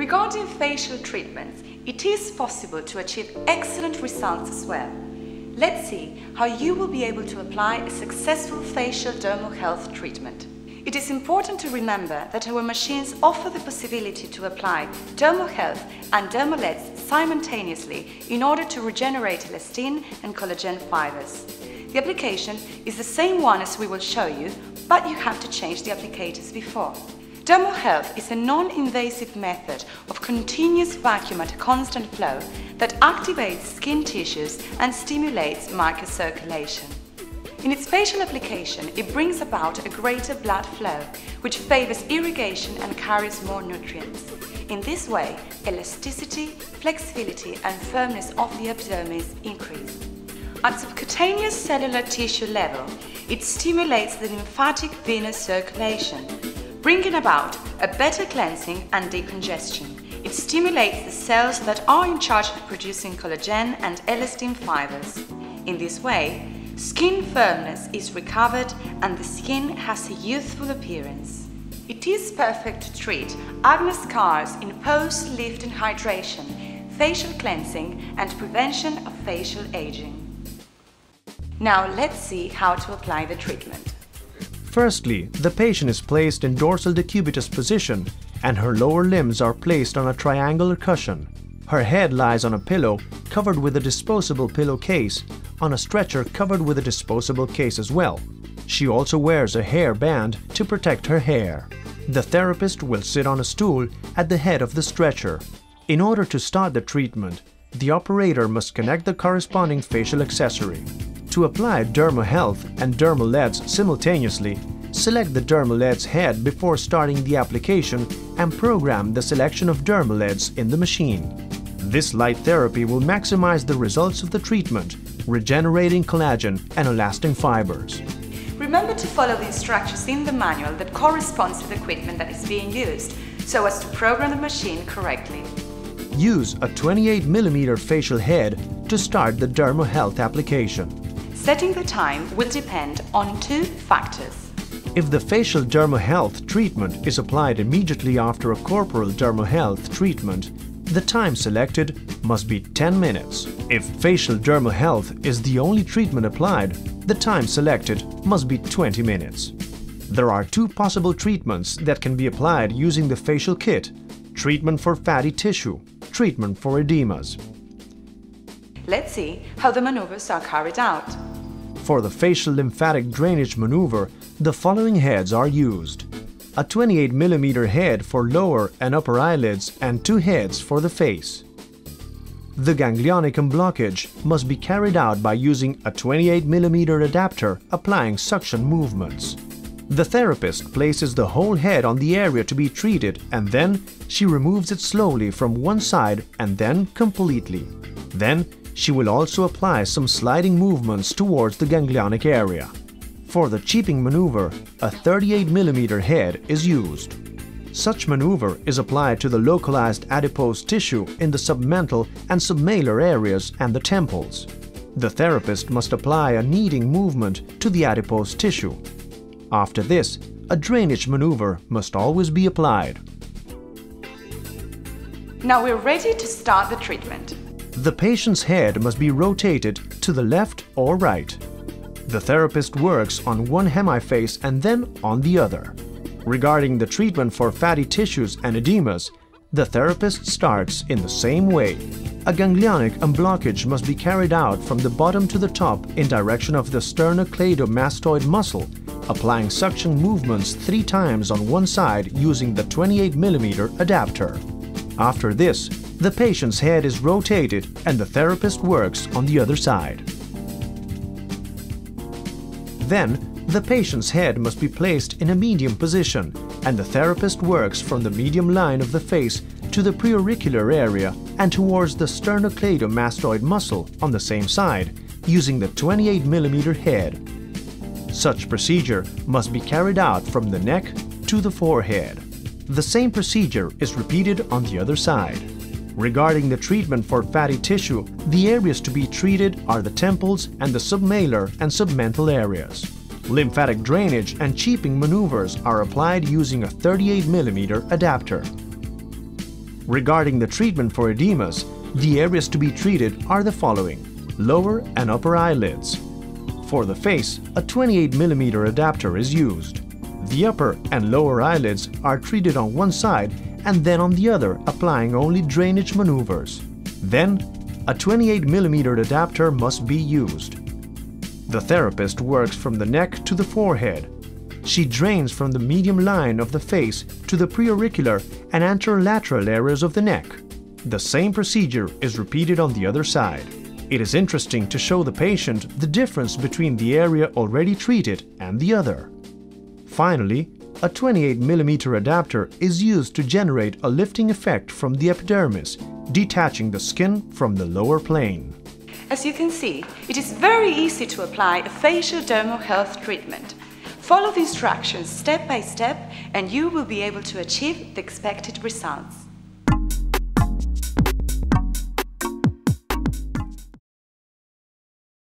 Regarding facial treatments, it is possible to achieve excellent results as well. Let's see how you will be able to apply a successful facial dermal health treatment. It is important to remember that our machines offer the possibility to apply dermal health and dermal-LEDs simultaneously in order to regenerate elastin and collagen fibers. The application is the same one as we will show you, but you have to change the applicators before. Dermal health is a non-invasive method of continuous vacuum at a constant flow that activates skin tissues and stimulates microcirculation. In its facial application, it brings about a greater blood flow, which favors irrigation and carries more nutrients. In this way, elasticity, flexibility and firmness of the epidermis increase. At subcutaneous cellular tissue level, it stimulates the lymphatic venous circulation, bringing about a better cleansing and decongestion. It stimulates the cells that are in charge of producing collagen and elastin fibers. In this way, skin firmness is recovered and the skin has a youthful appearance. It is perfect to treat acne scars in post-lifting hydration, facial cleansing and prevention of facial aging. Now let's see how to apply the treatment. Firstly, the patient is placed in dorsal decubitus position and her lower limbs are placed on a triangular cushion. Her head lies on a pillow covered with a disposable pillowcase, on a stretcher covered with a disposable case as well. She also wears a hair band to protect her hair. The therapist will sit on a stool at the head of the stretcher. In order to start the treatment, the operator must connect the corresponding facial accessory. To apply dermal health and dermal LEDs simultaneously, select the dermal LEDs head before starting the application and program the selection of dermal LEDs in the machine. This light therapy will maximize the results of the treatment, regenerating collagen and elastin fibers. Remember to follow the instructions in the manual that corresponds to the equipment that is being used, so as to program the machine correctly. Use a 28mm facial head to start the dermal health application. Setting the time will depend on two factors. If the facial dermal health treatment is applied immediately after a corporal dermal health treatment, the time selected must be 10 minutes. If facial dermal health is the only treatment applied, the time selected must be 20 minutes. There are two possible treatments that can be applied using the facial kit: treatment for fatty tissue, treatment for edemas. Let's see how the maneuvers are carried out. For the facial lymphatic drainage maneuver, the following heads are used: a 28mm head for lower and upper eyelids and two heads for the face. The ganglionic unblockage must be carried out by using a 28mm adapter applying suction movements. The therapist places the whole head on the area to be treated and then she removes it slowly from one side and then completely. Then she will also apply some sliding movements towards the ganglionic area. For the cheaping maneuver, a 38mm head is used. Such maneuver is applied to the localized adipose tissue in the submental and submalar areas and the temples. The therapist must apply a kneading movement to the adipose tissue. After this, a drainage maneuver must always be applied. Now we're ready to start the treatment. The patient's head must be rotated to the left or right. The therapist works on one hemiface and then on the other. Regarding the treatment for fatty tissues and edemas, the therapist starts in the same way. A ganglionic unblockage must be carried out from the bottom to the top in direction of the sternocleidomastoid muscle, applying suction movements 3 times on one side using the 28mm adapter. After this, the patient's head is rotated and the therapist works on the other side. Then, the patient's head must be placed in a medium position and the therapist works from the medium line of the face to the preauricular area and towards the sternocleidomastoid muscle on the same side using the 28mm head. Such procedure must be carried out from the neck to the forehead. The same procedure is repeated on the other side. Regarding the treatment for fatty tissue, the areas to be treated are the temples and the submalar and submental areas. Lymphatic drainage and cheaping maneuvers are applied using a 38mm adapter. Regarding the treatment for edemas, the areas to be treated are the following: lower and upper eyelids. For the face, a 28 mm adapter is used. The upper and lower eyelids are treated on one side and then on the other, applying only drainage maneuvers. Then, a 28 mm adapter must be used. The therapist works from the neck to the forehead. She drains from the medium line of the face to the preauricular and anterolateral areas of the neck. The same procedure is repeated on the other side. It is interesting to show the patient the difference between the area already treated and the other. Finally, a 28 mm adapter is used to generate a lifting effect from the epidermis, detaching the skin from the lower plane. As you can see, it is very easy to apply a facial dermal health treatment. Follow the instructions step by step and you will be able to achieve the expected results.